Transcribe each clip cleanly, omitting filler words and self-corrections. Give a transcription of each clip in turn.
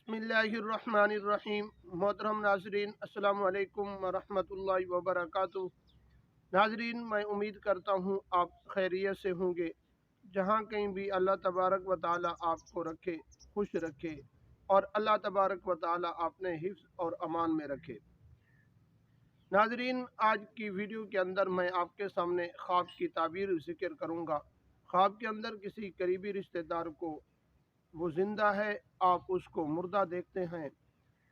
बिस्मिल्लाहिर्रहमानिर्रहीम। मोहतरम नाजरीन, अस्सलाम वालेकुम वरहमतुल्लाहि वबरकातुहू। नाजरीन, मैं उम्मीद करता हूँ आप खैरियत से होंगे। जहाँ कहीं भी अल्लाह तबारक व ताला आपको रखे, खुश रखे, और अल्लाह तबारक व ताला आपने हिफ्ज़ और अमान में रखे। नाजरीन, आज की वीडियो के अंदर मैं आपके सामने ख्वाब की ताबीर ज़िक्र करूँगा। ख्वाब के अंदर किसी करीबी रिश्तेदार को वो ज़िंदा है, आप उसको मुर्दा देखते हैं।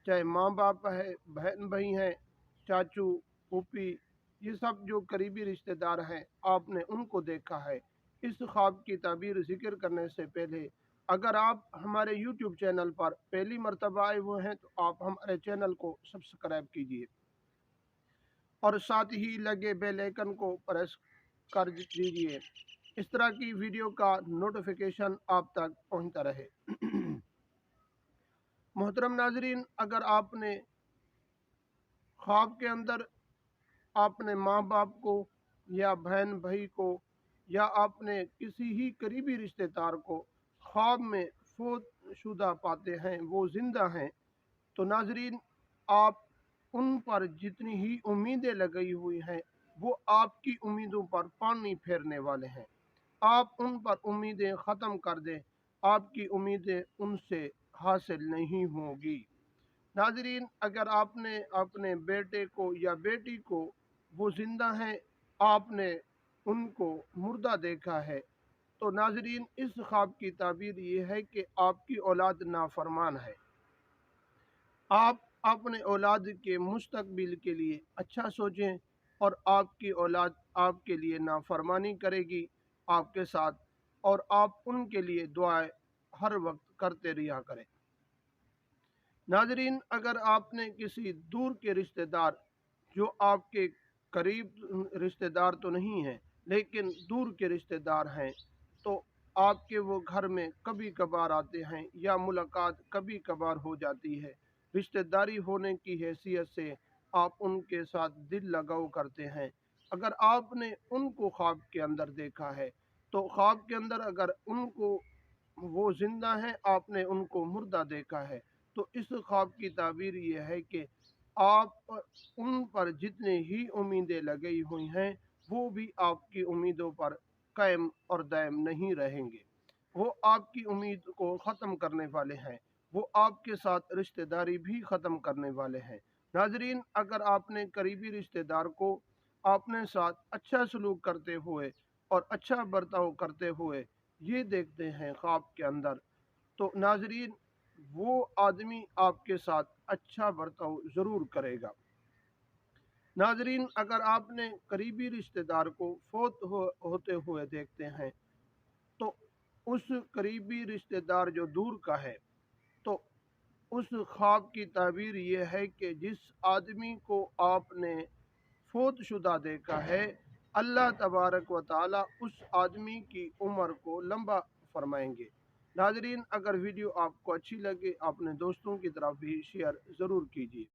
चाहे माँ बाप है, बहन भाई हैं, चाचू, फूफी, ये सब जो करीबी रिश्तेदार हैं, आपने उनको देखा है। इस ख्वाब की ताबीर ज़िक्र करने से पहले अगर आप हमारे यूट्यूब चैनल पर पहली मर्तबा आए हुए हैं तो आप हमारे चैनल को सब्सक्राइब कीजिए और साथ ही लगे बेल आइकन को प्रेस कर दीजिए। इस तरह की वीडियो का नोटिफिकेशन आप तक पहुंचता रहे। मोहतरम नाजरीन, अगर आपने ख्वाब के अंदर आपने माँ बाप को या बहन भाई को या आपने किसी ही करीबी रिश्तेदार को ख्वाब में फोत शुदा पाते हैं, वो ज़िंदा हैं, तो नाजरीन आप उन पर जितनी ही उम्मीदें लगाई हुई हैं वो आपकी उम्मीदों पर पानी फेरने वाले हैं। आप उन पर उम्मीदें ख़त्म कर दें, आपकी उम्मीदें उनसे हासिल नहीं होगी। नाजरीन, अगर आपने अपने बेटे को या बेटी को वो ज़िंदा हैं, आपने उनको मुर्दा देखा है, तो नाजरीन इस ख्वाब की ताबीर ये है कि आपकी औलाद नाफरमान है। आप अपने औलाद के मुस्तकबिल के लिए अच्छा सोचें और आपकी औलाद आपके लिए नाफरमानी करेगी आपके साथ, और आप उनके लिए दुआएं हर वक्त करते रहा करें। नाजरीन, अगर आपने किसी दूर के रिश्तेदार जो आपके करीब रिश्तेदार तो नहीं हैं लेकिन दूर के रिश्तेदार हैं, तो आपके वो घर में कभी कभार आते हैं या मुलाकात कभी कभार हो जाती है। रिश्तेदारी होने की हैसियत से आप उनके साथ दिल लगाव करते हैं। अगर आपने उनको ख्वाब के अंदर देखा है तो ख्वाब के अंदर अगर उनको वो ज़िंदा हैं, आपने उनको मुर्दा देखा है, तो इस ख्वाब की ताबीर ये है कि आप उन पर जितने ही उम्मीदें लगाई हुई हैं वो भी आपकी उम्मीदों पर कायम और दायम नहीं रहेंगे। वो आपकी उम्मीद को ख़त्म करने वाले हैं, वो आपके साथ रिश्तेदारी भी ख़त्म करने वाले हैं। नाजरीन, अगर आपने करीबी रिश्तेदार को अपने साथ अच्छा सलूक करते हुए और अच्छा बर्ताव करते हुए ये देखते हैं ख्वाब के अंदर, तो नाजरीन वो आदमी आपके साथ अच्छा बर्ताव ज़रूर करेगा। नाजरीन, अगर आपने करीबी रिश्तेदार को होते हुए देखते हैं तो उस करीबी रिश्तेदार जो दूर का है, तो उस ख्वाब की ताबीर ये है कि जिस आदमी को आपने फोत शुदा देखा है, अल्लाह तबारक व ताला उस आदमी की उम्र को लंबा फरमाएंगे। नाजरीन, अगर वीडियो आपको अच्छी लगे अपने दोस्तों की तरफ भी शेयर ज़रूर कीजिए।